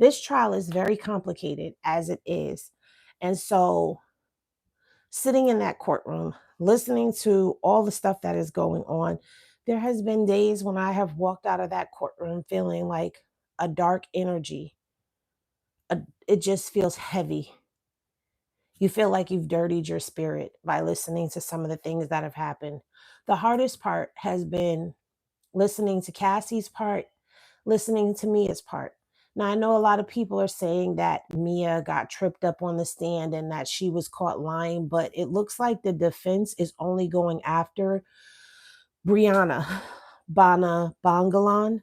This trial is very complicated as it is. And so, sitting in that courtroom, listening to all the stuff that is going on, there has been days when I have walked out of that courtroom feeling like a dark energy. It just feels heavy. You feel like you've dirtied your spirit by listening to some of the things that have happened. The hardest part has been listening to Cassie's part, listening to Mia's part. Now, I know a lot of people are saying that Mia got tripped up on the stand and that she was caught lying, but it looks like the defense is only going after Brianna Bana Bangalan,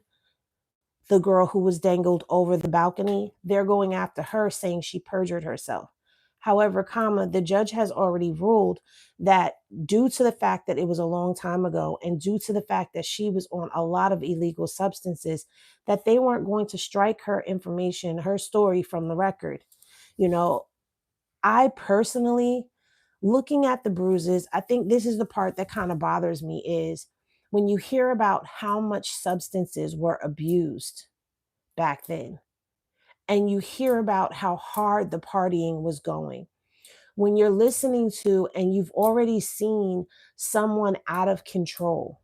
the girl who was dangled over the balcony. They're going after her, saying she perjured herself. However, the judge has already ruled that due to the fact that it was a long time ago and due to the fact that she was on a lot of illegal substances, that they weren't going to strike her information, her story from the record. You know, I personally, looking at the bruises, I think this is the part that kind of bothers me is when you hear about how much substances were abused back then. And you hear about how hard the partying was going. When you're listening to and you've already seen someone out of control,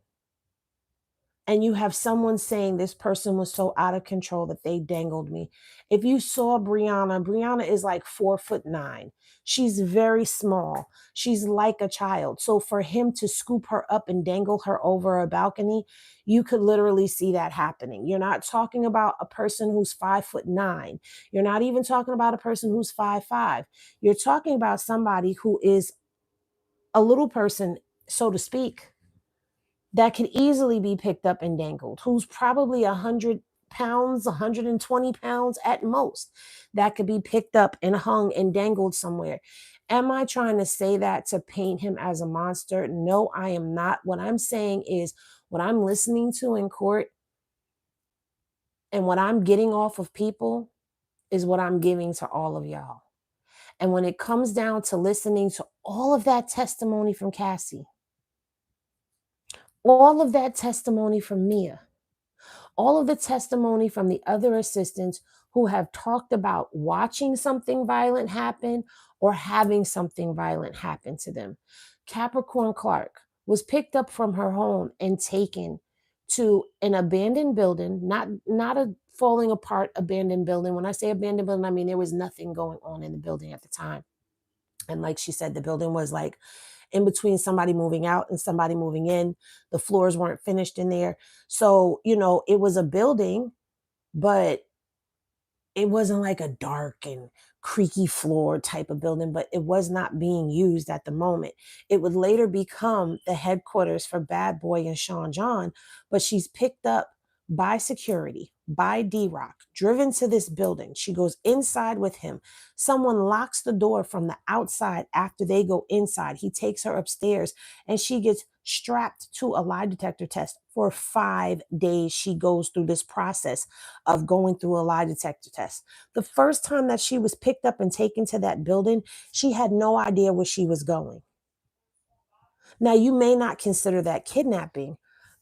and you have someone saying this person was so out of control that they dangled me. If you saw Brianna is like 4'9". She's very small. She's like a child. So for him to scoop her up and dangle her over a balcony, you could literally see that happening. You're not talking about a person who's 5'9". You're not even talking about a person who's 5'5". You're talking about somebody who is a little person, so to speak, that could easily be picked up and dangled, who's probably 100 pounds, 120 pounds at most, that could be picked up and hung and dangled somewhere. Am I trying to say that to paint him as a monster? No, I am not. What I'm saying is what I'm listening to in court and what I'm getting off of people is what I'm giving to all of y'all. And when it comes down to listening to all of that testimony from Cassie, all of that testimony from Mia, all of the testimony from the other assistants who have talked about watching something violent happen or having something violent happen to them. Capricorn Clark was picked up from her home and taken to an abandoned building, not a falling apart abandoned building. When I say abandoned building, I mean there was nothing going on in the building at the time. And like she said, the building was like in between somebody moving out and somebody moving in. The floors weren't finished in there. So, it was a building, but it wasn't like a dark and creaky floor type of building, but it was not being used at the moment. It would later become the headquarters for Bad Boy and Sean John, but she's picked up by security, by D-Rock, driven to this building. She goes inside with him. Someone locks the door from the outside after they go inside. He takes her upstairs and she gets strapped to a lie detector test for 5 days. She goes through this process of going through a lie detector test. The first time that she was picked up and taken to that building, she had no idea where she was going. Now, you may not consider that kidnapping,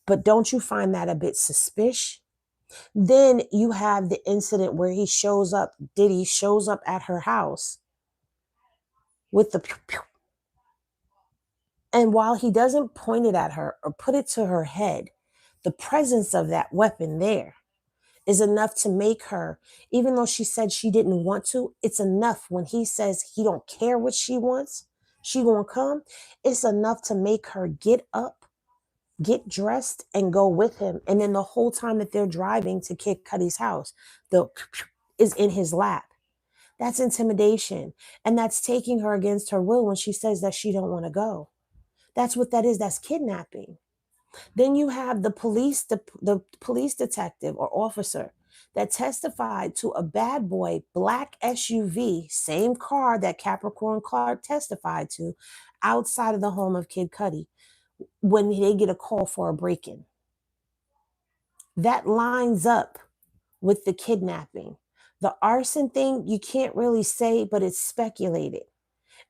but don't you find that a bit suspicious? Then you have the incident where Diddy shows up at her house with the pew pew. And while he doesn't point it at her or put it to her head, the presence of that weapon there is enough to make her, even though she said she didn't want to, it's enough when he says he don't care what she wants, she gonna come. It's enough to make her get up, get dressed, and go with him. And then the whole time that they're driving to Kid Cudi's house, the is in his lap. That's intimidation. And that's taking her against her will when she says that she don't want to go. That's what that is. That's kidnapping. Then you have the police detective or officer that testified to a Bad Boy black SUV, same car that Capricorn Clark testified to, outside of the home of Kid Cudi when they get a call for a break-in. That lines up with the kidnapping. The arson thing, you can't really say, but it's speculated.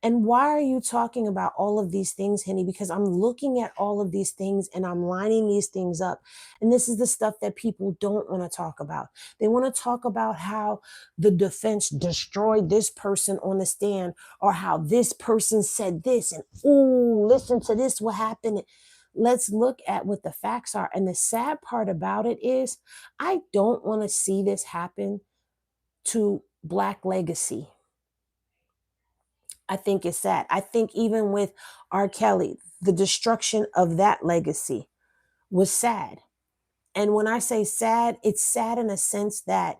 And why are you talking about all of these things, Henny? Because I'm looking at all of these things and I'm lining these things up. And this is the stuff that people don't want to talk about. They want to talk about how the defense destroyed this person on the stand, or how this person said this, and ooh, listen to this, what happened. Let's look at what the facts are. And the sad part about it is, I don't want to see this happen to Black legacy. I think it's sad. I think even with R. Kelly, the destruction of that legacy was sad. And when I say sad, it's sad in a sense that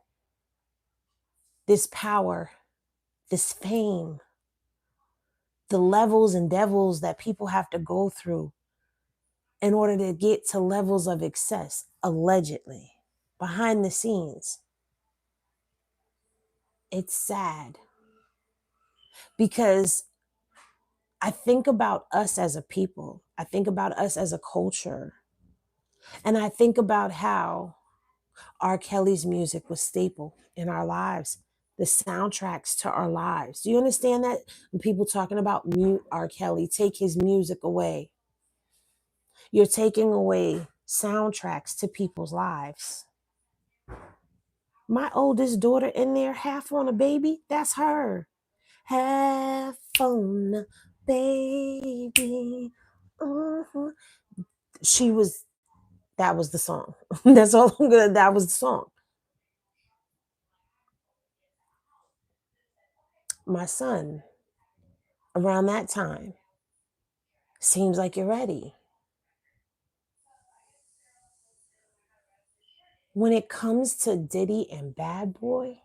this power, this fame, the levels and devils that people have to go through in order to get to levels of excess, allegedly, behind the scenes. It's sad because I think about us as a people. I think about us as a culture. And I think about how R. Kelly's music was staple in our lives, the soundtracks to our lives. Do you understand that? When people talking about mute R. Kelly, take his music away. You're taking away soundtracks to people's lives. My oldest daughter in there, half on a baby, that's her. Half on a baby. Uh-huh. That was the song. That's all I'm gonna, that was the song. My son, around that time, seems like you're ready. When it comes to Diddy and Bad Boy,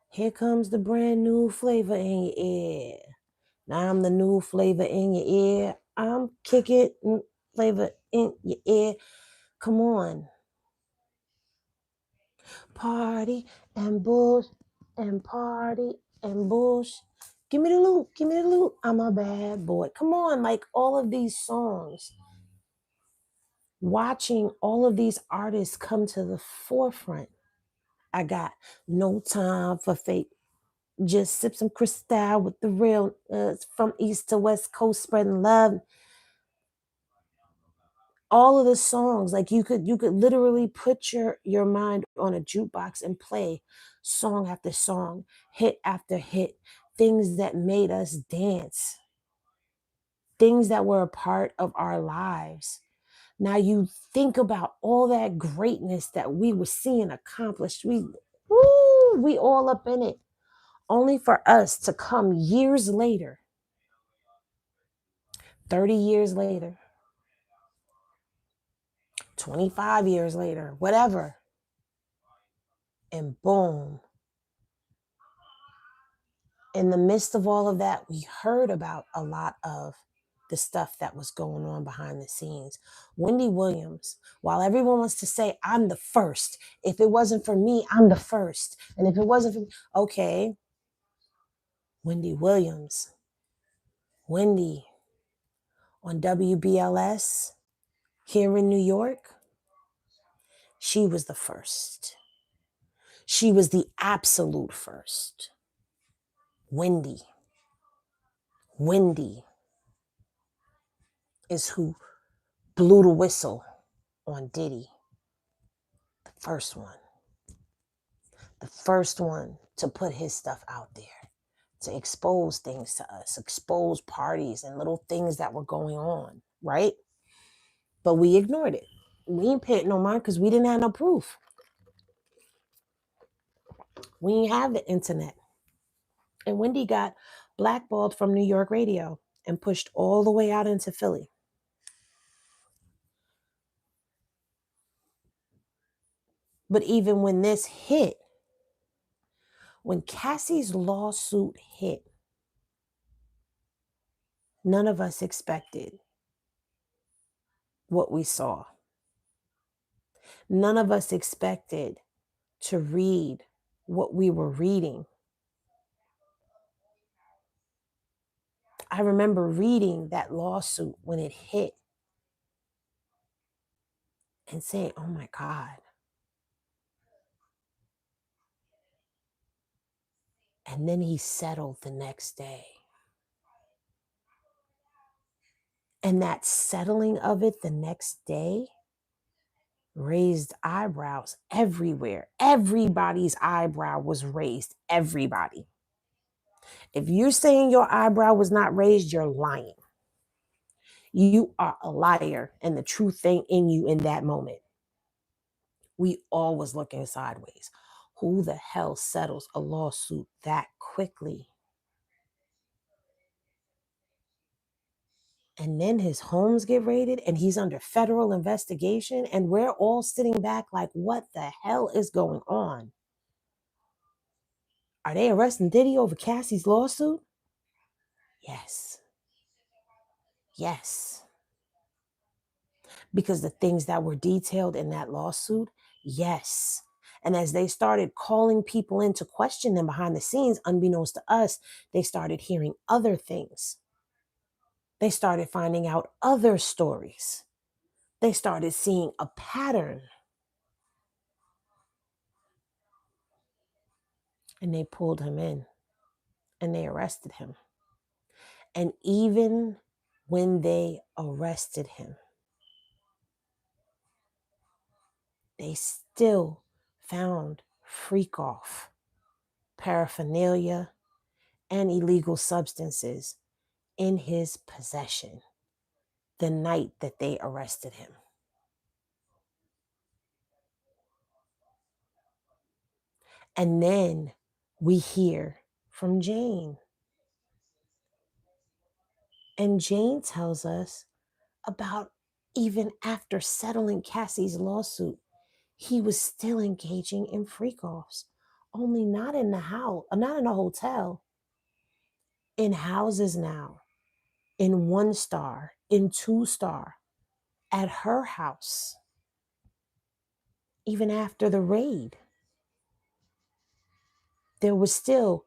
here comes the brand new flavor in your ear. Now I'm the new flavor in your ear. I'm kicking flavor in your ear. Come on. Party and bush and party and bush. Give me the loot, give me the loot. I'm a bad boy. Come on, like all of these songs. Watching all of these artists come to the forefront. I got no time for fake. Just sip some Cristal with the real, from east to west coast, spreading love. All of the songs, like you could literally put your mind on a jukebox and play song after song, hit after hit, things that made us dance, things that were a part of our lives. Now you think about all that greatness that we were seeing accomplished. We all up in it, only for us to come years later, 30 years later, 25 years later, whatever, and boom. In the midst of all of that, we heard about a lot of the stuff that was going on behind the scenes. Wendy Williams, while everyone wants to say, I'm the first, if it wasn't for me, I'm the first. And if it wasn't for me, okay, Wendy Williams, Wendy on WBLS here in New York, she was the first. She was the absolute first. Wendy is who blew the whistle on Diddy. The first one to put his stuff out there, to expose things to us, expose parties and little things that were going on, right? But we ignored it. We ain't paid no mind because we didn't have no proof. We didn't have the internet. And Wendy got blackballed from New York radio and pushed all the way out into Philly. But even when this hit, when Cassie's lawsuit hit, none of us expected what we saw. None of us expected to read what we were reading. I remember reading that lawsuit when it hit and saying, oh my God. And then he settled the next day. And that settling of it the next day raised eyebrows everywhere. Everybody's eyebrow was raised. Everybody. If you're saying your eyebrow was not raised, you're lying. You are a liar, and the truth ain't in you in that moment. We all was looking sideways. Who the hell settles a lawsuit that quickly? And then his homes get raided and he's under federal investigation, and we're all sitting back like, what the hell is going on? Are they arresting Diddy over Cassie's lawsuit? Yes. Yes. Because the things that were detailed in that lawsuit, yes. And as they started calling people in to question them behind the scenes, unbeknownst to us, they started hearing other things. They started finding out other stories. They started seeing a pattern. And they pulled him in and they arrested him. And even when they arrested him, they still found freak off, paraphernalia, and illegal substances in his possession the night that they arrested him. And then we hear from Jane. And Jane tells us about even after settling Cassie's lawsuit, he was still engaging in freak offs, only not in the house, not in a hotel, in houses now, in 1-star, in 2-star, at her house, even after the raid. There was still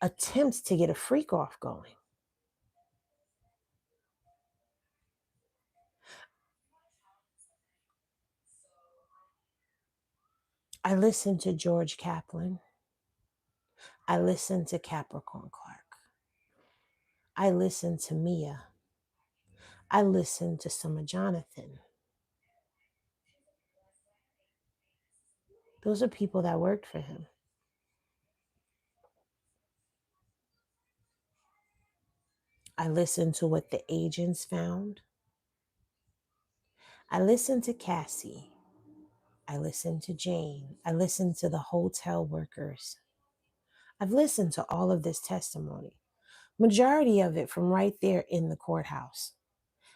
attempts to get a freak off going. I listened to George Kaplan. I listened to Capricorn Clark. I listened to Mia. I listened to some of Jonathan. Those are people that worked for him. I listened to what the agents found. I listened to Cassie. I listened to Jane. I listened to the hotel workers. I've listened to all of this testimony, majority of it from right there in the courthouse.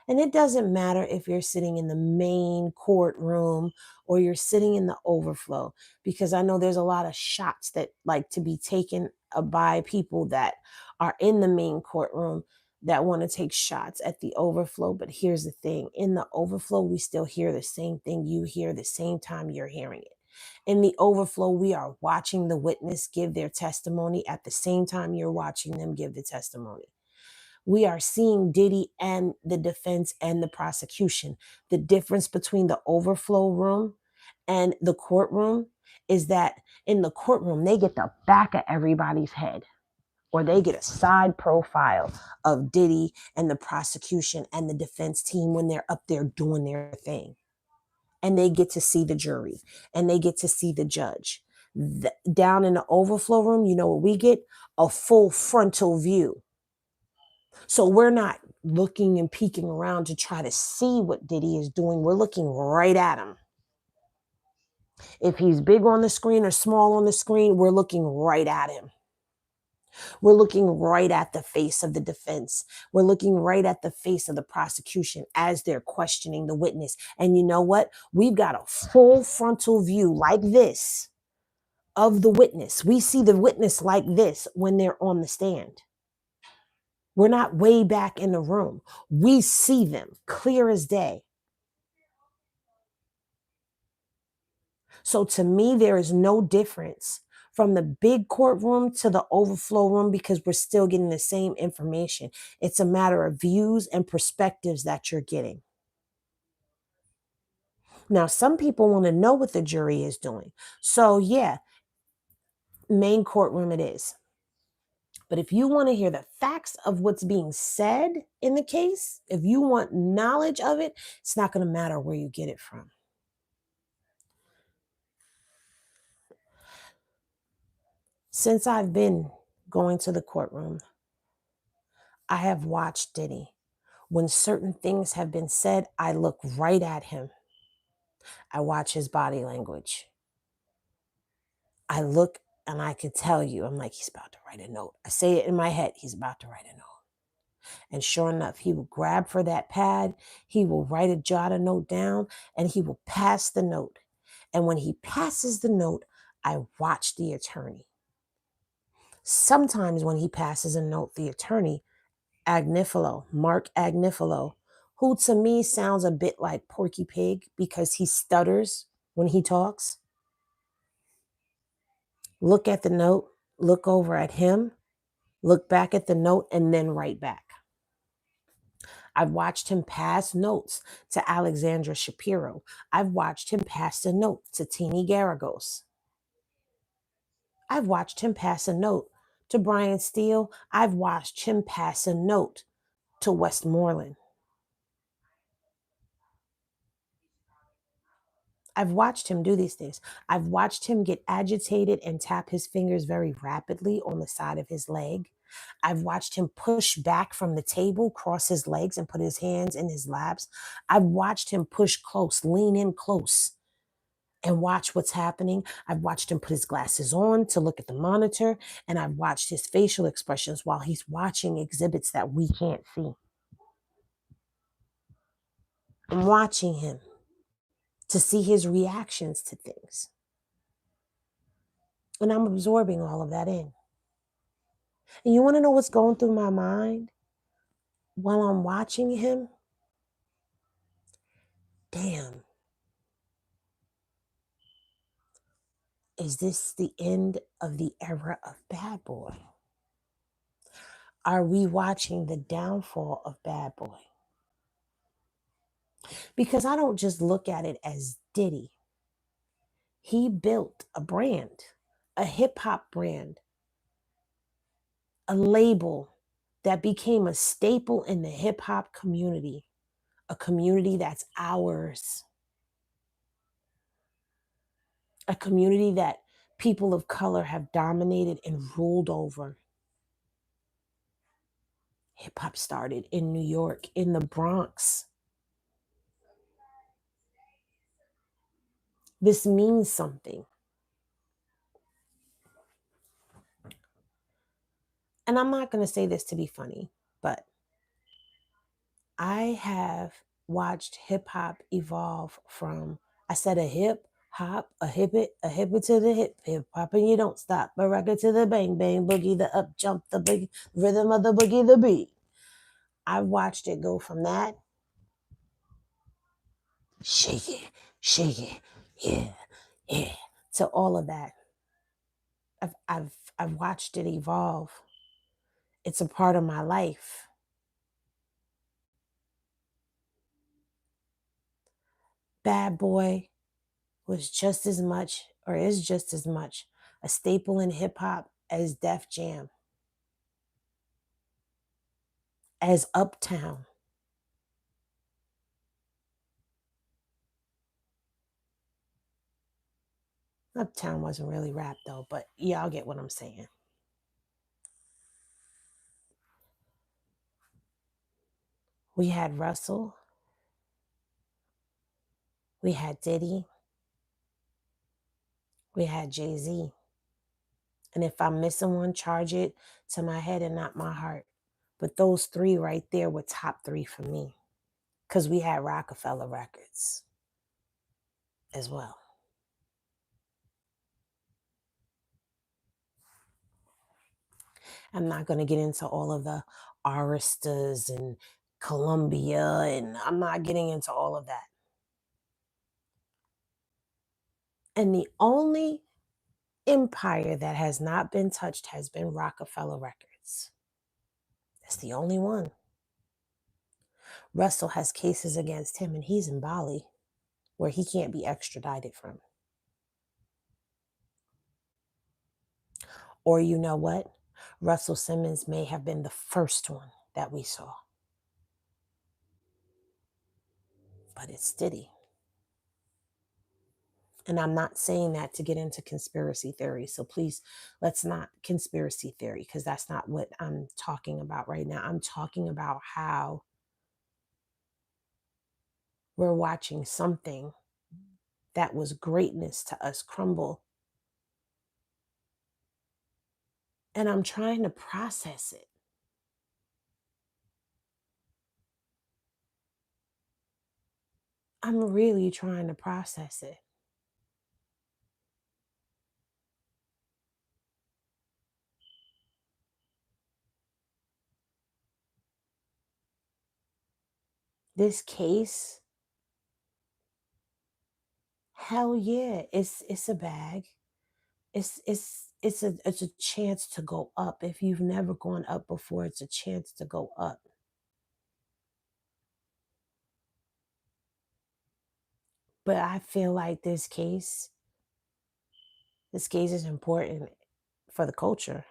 And it doesn't matter if you're sitting in the main courtroom or you're sitting in the overflow, because I know there's a lot of shots that like to be taken by people that are in the main courtroom that want to take shots at the overflow. But here's the thing, in the overflow, we still hear the same thing you hear the same time you're hearing it. In the overflow, we are watching the witness give their testimony at the same time you're watching them give the testimony. We are seeing Diddy and the defense and the prosecution. The difference between the overflow room and the courtroom is that in the courtroom, they get the back of everybody's head, or they get a side profile of Diddy and the prosecution and the defense team when they're up there doing their thing. And they get to see the jury and they get to see the judge. Down in the overflow room, you know what we get? A full frontal view. So we're not looking and peeking around to try to see what Diddy is doing. We're looking right at him. If he's big on the screen or small on the screen, we're looking right at him. We're looking right at the face of the defense. We're looking right at the face of the prosecution as they're questioning the witness. And you know what? We've got a full frontal view like this of the witness. We see the witness like this when they're on the stand. We're not way back in the room. We see them clear as day. So to me, there is no difference from the big courtroom to the overflow room because we're still getting the same information. It's a matter of views and perspectives that you're getting. Now, some people want to know what the jury is doing. So yeah, main courtroom it is. But if you want to hear the facts of what's being said in the case, if you want knowledge of it, it's not going to matter where you get it from. Since I've been going to the courtroom, I have watched Diddy. When certain things have been said, I look right at him. I watch his body language. I look and I can tell you, I'm like, he's about to write a note. I say it in my head, he's about to write a note. And sure enough, he will grab for that pad, he will jot a note down, and he will pass the note. And when he passes the note, I watch the attorney. Sometimes when he passes a note, the attorney, Mark Agnifilo, who to me sounds a bit like Porky Pig because he stutters when he talks. Look at the note, look over at him, look back at the note, and then write back. I've watched him pass notes to Alexandra Shapiro. I've watched him pass a note to Teeny Garagos. I've watched him pass a note to Brian Steele. I've watched him pass a note to Westmoreland. I've watched him do these things. I've watched him get agitated and tap his fingers very rapidly on the side of his leg. I've watched him push back from the table, cross his legs, and put his hands in his laps. I've watched him push close, lean in close, and watch what's happening. I've watched him put his glasses on to look at the monitor, and I've watched his facial expressions while he's watching exhibits that we can't see. I'm watching him to see his reactions to things. And I'm absorbing all of that in. And you want to know what's going through my mind while I'm watching him? Damn. Is this the end of the era of Bad Boy? Are we watching the downfall of Bad Boy? Because I don't just look at it as Diddy. He built a brand, a hip hop brand, a label that became a staple in the hip hop community, a community that's ours, a community that people of color have dominated and ruled over. Hip hop started in New York, in the Bronx. This means something. And I'm not going to say this to be funny, but I have watched hip hop evolve from, I said a hip hop, a hip it to the hip hop, and you don't stop. A record to the bang bang boogie, the up jump, the big rhythm of the boogie, the beat. I watched it go from that, shake it, yeah, to all of that. I've watched it evolve. It's a part of my life. Bad Boy was just as much, or is just as much, a staple in hip hop as Def Jam, as Uptown. Uptown wasn't really rap though, but y'all get what I'm saying. We had Russell, we had Diddy, we had Jay-Z. And if I'm missing one, charge it to my head and not my heart. But those three right there were top three for me, because we had Rockefeller Records as well. I'm not going to get into all of the Aristas and Columbia, and I'm not getting into all of that. And the only empire that has not been touched has been Rockefeller Records. That's the only one. Russell has cases against him, and he's in Bali, where he can't be extradited from. Or you know what? Russell Simmons may have been the first one that we saw. But it's Diddy. And I'm not saying that to get into conspiracy theory. So please, let's not conspiracy theory, because that's not what I'm talking about right now. I'm talking about how we're watching something that was greatness to us crumble. And I'm trying to process it. I'm really trying to process it. This case, hell yeah, it's a bag. It's a chance to go up. If you've never gone up before, it's a chance to go up. But I feel like this case is important for the culture.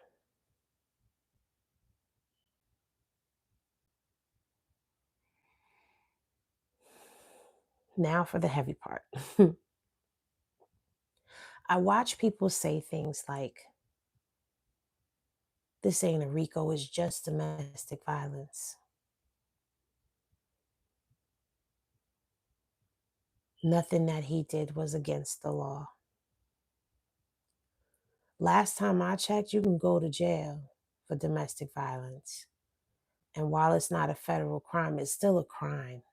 Now for the heavy part. I watch people say things like, this ain't a RICO, it's just domestic violence. Nothing that he did was against the law. Last time I checked, you can go to jail for domestic violence. And while it's not a federal crime, it's still a crime.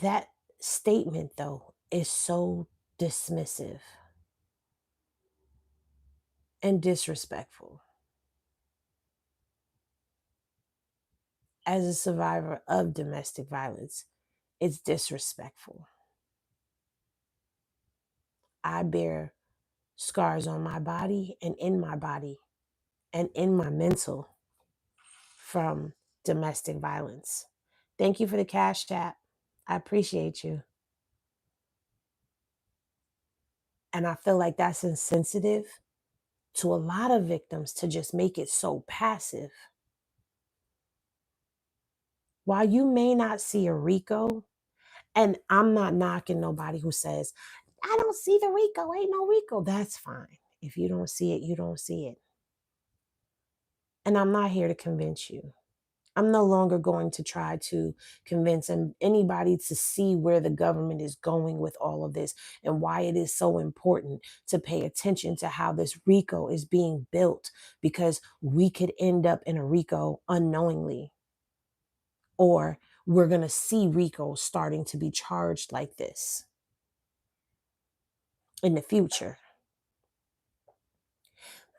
That statement, though, is so dismissive and disrespectful. As a survivor of domestic violence, it's disrespectful. I bear scars on my body and in my body and in my mental from domestic violence. Thank you for the Cashapp. I appreciate you. And I feel like that's insensitive to a lot of victims to just make it so passive. While you may not see a RICO, and I'm not knocking nobody who says, I don't see the RICO, ain't no RICO. That's fine. If you don't see it, you don't see it. And I'm not here to convince you. I'm no longer going to try to convince anybody to see where the government is going with all of this and why it is so important to pay attention to how this RICO is being built, because we could end up in a RICO unknowingly, or we're going to see RICO starting to be charged like this in the future.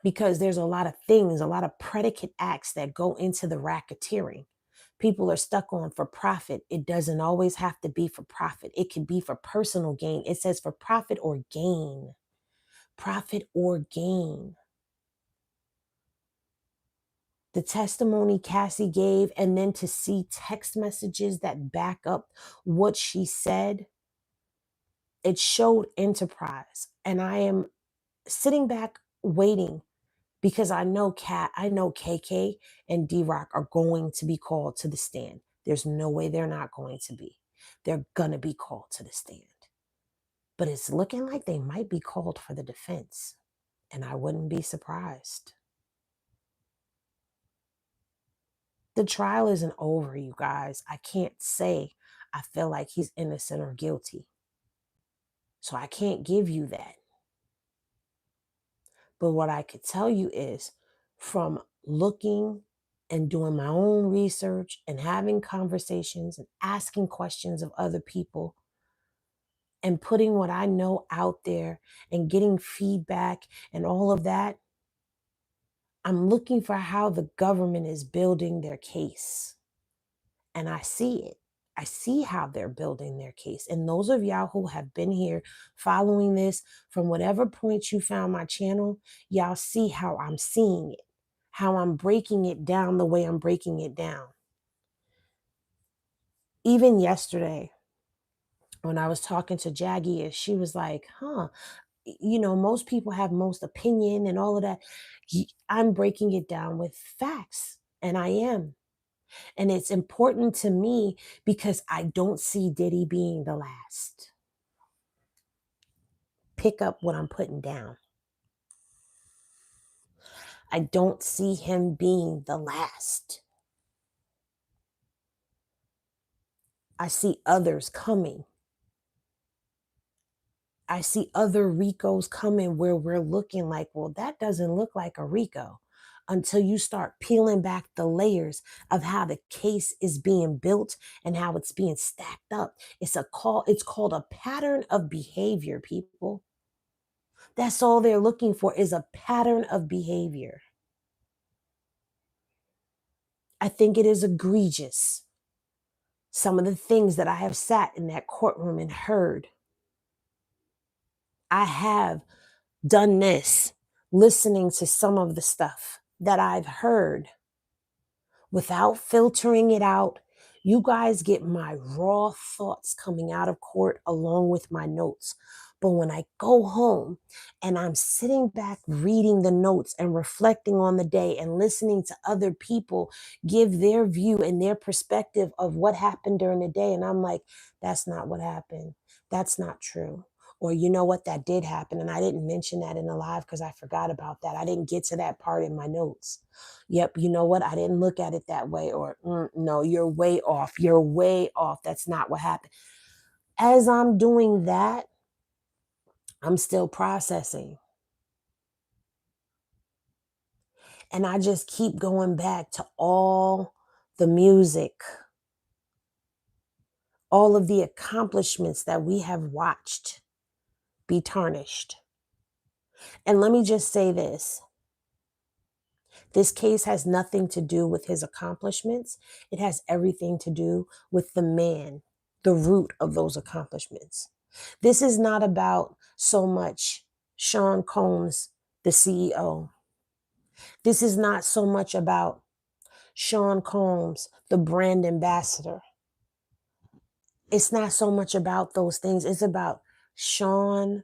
Because there's a lot of things, a lot of predicate acts that go into the racketeering. People are stuck on for profit. It doesn't always have to be for profit. It can be for personal gain. It says for profit or gain. Profit or gain. The testimony Cassie gave, and then to see text messages that back up what she said, it showed enterprise. And I am sitting back waiting, because I know KK and D-Rock are going to be called to the stand. There's no way they're not going to be. They're going to be called to the stand. But it's looking like they might be called for the defense. And I wouldn't be surprised. The trial isn't over, you guys. I can't say I feel like he's innocent or guilty. So I can't give you that. But what I could tell you is, from looking and doing my own research and having conversations and asking questions of other people and putting what I know out there and getting feedback and all of that, I'm looking for how the government is building their case. And I see it. I see how they're building their case. And those of y'all who have been here following this from whatever point you found my channel, y'all see how I'm seeing it, how I'm breaking it down the way I'm breaking it down. Even yesterday, when I was talking to Jaggy, she was like, most people have most opinion and all of that. I'm breaking it down with facts, and I am. And it's important to me because I don't see Diddy being the last. Pick up what I'm putting down. I don't see him being the last. I see others coming. I see other RICOs coming where we're looking like, well, that doesn't look like a RICO, until you start peeling back the layers of how the case is being built and how it's being stacked up. It's called a pattern of behavior, people. That's all they're looking for, is a pattern of behavior. I think it is egregious, some of the things that I have sat in that courtroom and heard. I have done this, listening to some of the stuff that I've heard without filtering it out. You guys get my raw thoughts coming out of court along with my notes. But when I go home and I'm sitting back reading the notes and reflecting on the day and listening to other people give their view and their perspective of what happened during the day, and I'm like, that's not what happened. That's not true. Or, you know what, that did happen. And I didn't mention that in the live because I forgot about that. I didn't get to that part in my notes. Yep, you know what, I didn't look at it that way. Or, no, you're way off. You're way off. That's not what happened. As I'm doing that, I'm still processing. And I just keep going back to all the music, all of the accomplishments that we have watched be tarnished. And let me just say this. This case has nothing to do with his accomplishments. It has everything to do with the man, the root of those accomplishments. This is not about so much Sean Combs, the CEO. This is not so much about Sean Combs, the brand ambassador. It's not so much about those things. It's about Sean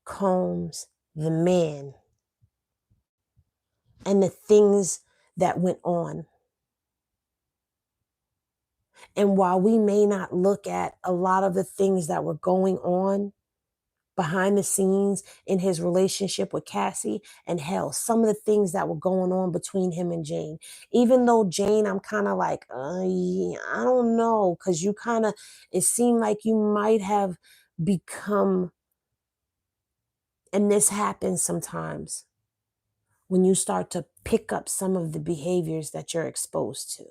Combs, the man, and the things that went on. And while we may not look at a lot of the things that were going on behind the scenes in his relationship with Cassie, and hell, some of the things that were going on between him and Jane, even though Jane, I'm kind of like, yeah, I don't know, because it seemed like you might have become, and this happens sometimes when you start to pick up some of the behaviors that you're exposed to.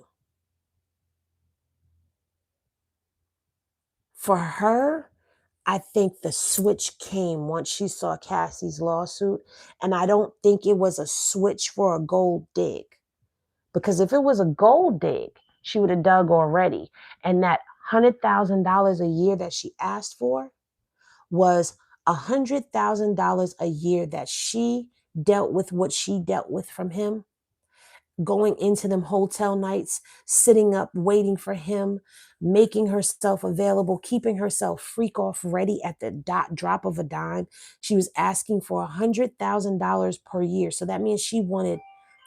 For her, I think the switch came once she saw Cassie's lawsuit. And I don't think it was a switch for a gold dig. Because if it was a gold dig, she would have dug already. And that $100,000 a year that she asked for was $100,000 a year that she dealt with what she dealt with from him, going into them hotel nights, sitting up, waiting for him, making herself available, keeping herself freak off ready at the drop of a dime. She was asking for $100,000 per year. So that means she wanted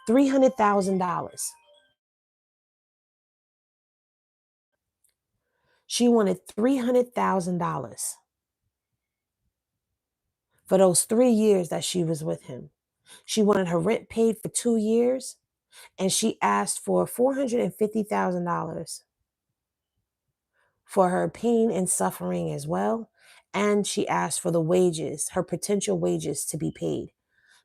$300,000. She wanted $300,000 for those 3 years that she was with him. She wanted her rent paid for 2 years, and she asked for $450,000 for her pain and suffering as well. And she asked for the wages, her potential wages, to be paid.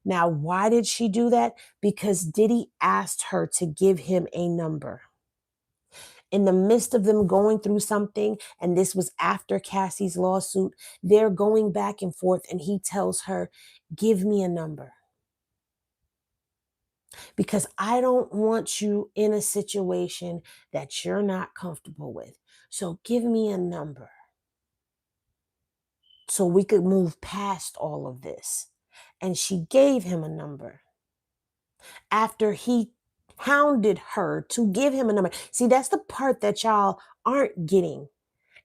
Now, why did she do that? Because Diddy asked her to give him a number. In the midst of them going through something, and this was after Cassie's lawsuit, they're going back and forth, and he tells her, give me a number. Because I don't want you in a situation that you're not comfortable with. So give me a number, so we could move past all of this. And she gave him a number after he hounded her to give him a number. See, that's the part that y'all aren't getting,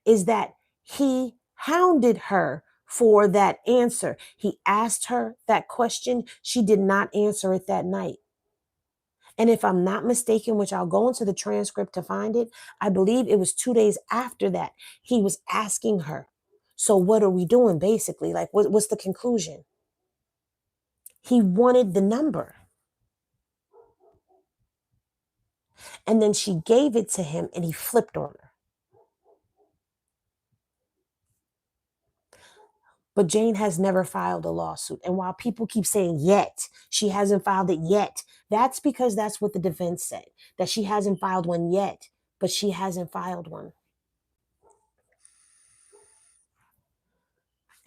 is that he hounded her for that answer. He asked her that question. She did not answer it that night. And if I'm not mistaken, which I'll go into the transcript to find it, I believe it was 2 days after that, he was asking her, so what are we doing basically? Like, what's the conclusion? He wanted the number. And then she gave it to him and he flipped on her. But Jane has never filed a lawsuit. And while people keep saying yet, she hasn't filed it yet, that's because that's what the defense said, that she hasn't filed one yet, but she hasn't filed one.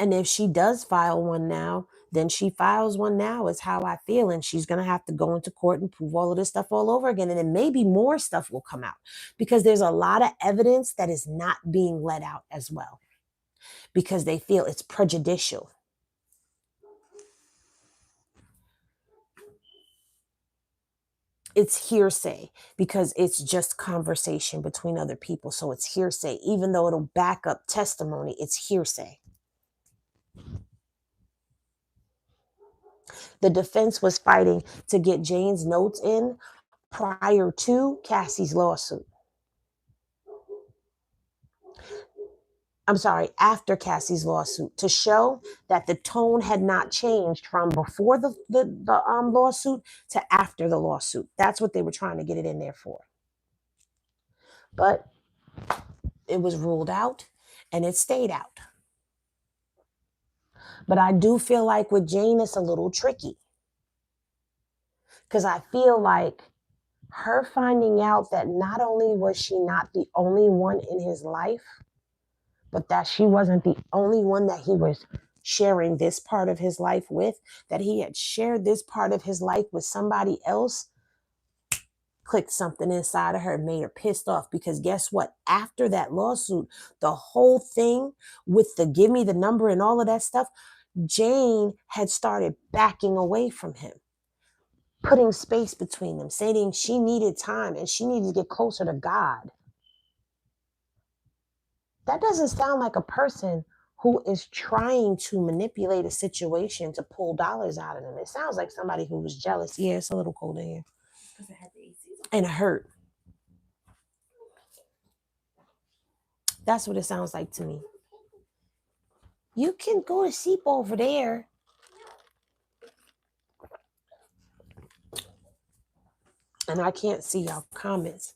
And if she does file one now, then she files one now is how I feel. And she's going to have to go into court and prove all of this stuff all over again. And then maybe more stuff will come out because there's a lot of evidence that is not being let out as well because they feel it's prejudicial. It's hearsay because it's just conversation between other people. So it's hearsay. Even though it'll back up testimony, it's hearsay. The defense was fighting to get Jane's notes in prior to Cassie's lawsuit. I'm sorry, after Cassie's lawsuit, to show that the tone had not changed from before the lawsuit to after the lawsuit. That's what they were trying to get it in there for. But it was ruled out and it stayed out. But I do feel like with Jane, it's a little tricky. Because I feel like her finding out that not only was she not the only one in his life, but that she wasn't the only one that he was sharing this part of his life with, that he had shared this part of his life with somebody else, clicked something inside of her and made her pissed off. Because guess what? After that lawsuit, the whole thing with the give me the number and all of that stuff, Jane had started backing away from him, putting space between them, saying she needed time and she needed to get closer to God. That doesn't sound like a person who is trying to manipulate a situation to pull dollars out of them. It sounds like somebody who was jealous. Yeah, it's a little cold in here. Because it had the AC. And it hurt. That's what it sounds like to me. You can go to sleep over there. And I can't see y'all comments.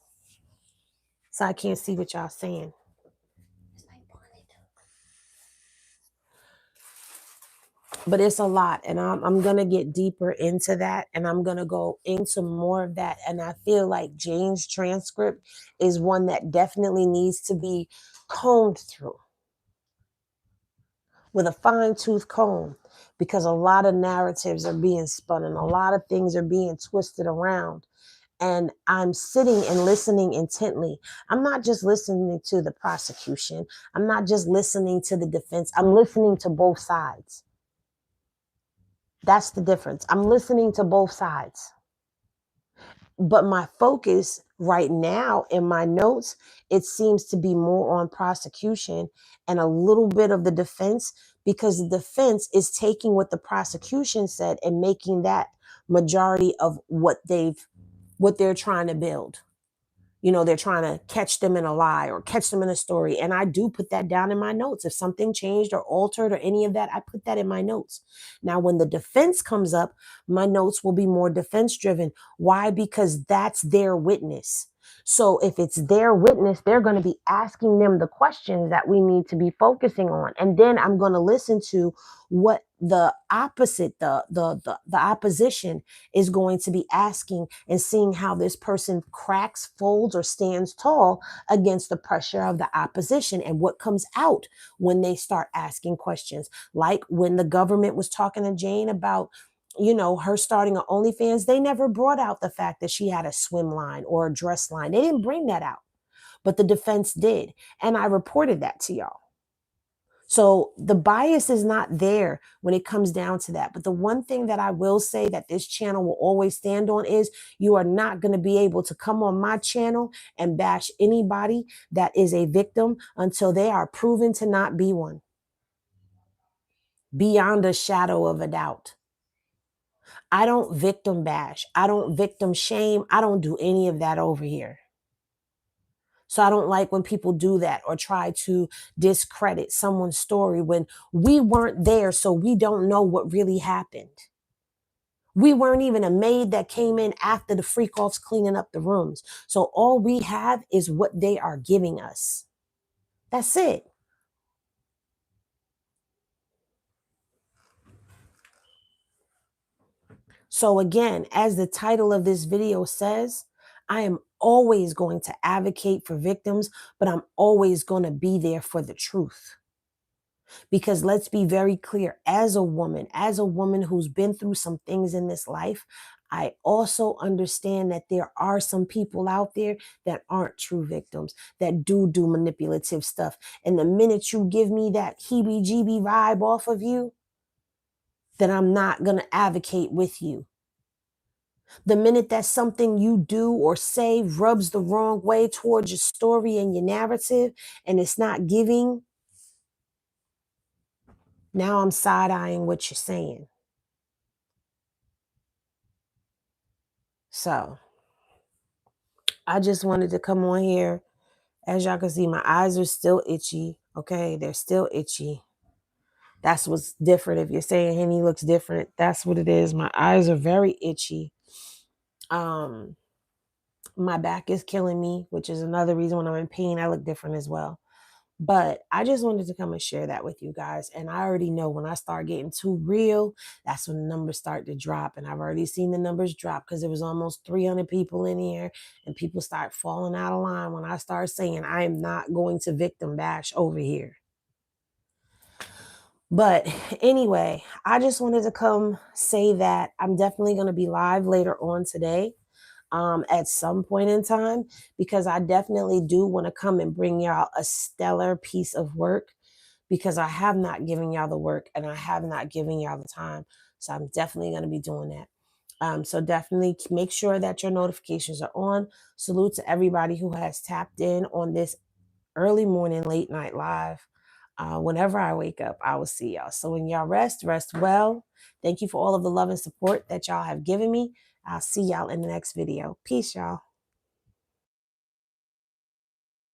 So I can't see what y'all saying. But it's a lot. And I'm going to get deeper into that. And I'm going to go into more of that. And I feel like Jane's transcript is one that definitely needs to be combed through with a fine-tooth comb, because a lot of narratives are being spun and a lot of things are being twisted around. And I'm sitting and listening intently. I'm not just listening to the prosecution. I'm not just listening to the defense. I'm listening to both sides. That's the difference. I'm listening to both sides. But my focus right now in my notes, it seems to be more on prosecution and a little bit of the defense, because the defense is taking what the prosecution said and making that majority of what they're trying to build. You know, they're trying to catch them in a lie or catch them in a story. And I do put that down in my notes. If something changed or altered or any of that, I put that in my notes. Now, when the defense comes up, my notes will be more defense driven. Why? Because that's their witness. So if it's their witness, they're going to be asking them the questions that we need to be focusing on. And then I'm going to listen to what the opposite, the opposition is going to be asking, and seeing how this person cracks, folds, or stands tall against the pressure of the opposition, and what comes out when they start asking questions. Like when the government was talking to Jane about, you know, her starting an OnlyFans, they never brought out the fact that she had a swim line or a dress line. They didn't bring that out, but the defense did. And I reported that to y'all. So the bias is not there when it comes down to that. But the one thing that I will say that this channel will always stand on is you are not going to be able to come on my channel and bash anybody that is a victim until they are proven to not be one. beyond a shadow of a doubt. I don't victim bash. I don't victim shame. I don't do any of that over here. So I don't like when people do that or try to discredit someone's story when we weren't there, so we don't know what really happened. We weren't even a maid that came in after the freak offs cleaning up the rooms. So all we have is what they are giving us. That's it. So again, as the title of this video says, I am always going to advocate for victims, but I'm always going to be there for the truth. Because let's be very clear, as a woman who's been through some things in this life, I also understand that there are some people out there that aren't true victims, that do manipulative stuff. And the minute you give me that heebie-jeebie vibe off of you, then I'm not going to advocate with you. The minute that something you do or say rubs the wrong way towards your story and your narrative, and it's not giving, now I'm side-eyeing what you're saying. So I just wanted to come on here. As y'all can see, my eyes are still itchy. Okay, they're still itchy. That's what's different. If you're saying Henny looks different, that's what it is. My eyes are very itchy. My back is killing me, which is another reason when I'm in pain, I look different as well. But I just wanted to come and share that with you guys. And I already know when I start getting too real, that's when the numbers start to drop. And I've already seen the numbers drop because there was almost 300 people in here and people start falling out of line when I start saying I am not going to victim bash over here. But anyway, I just wanted to come say that I'm definitely going to be live later on today. At some point in time, because I definitely do want to come and bring y'all a stellar piece of work, because I have not given y'all the work and I have not given y'all the time. So I'm definitely going to be doing that. So definitely make sure that your notifications are on. Salute to everybody who has tapped in on this early morning, late night live. Whenever I wake up, I will see y'all. So when y'all rest well. Thank you for all of the love and support that y'all have given me. I'll see y'all in the next video. Peace, y'all.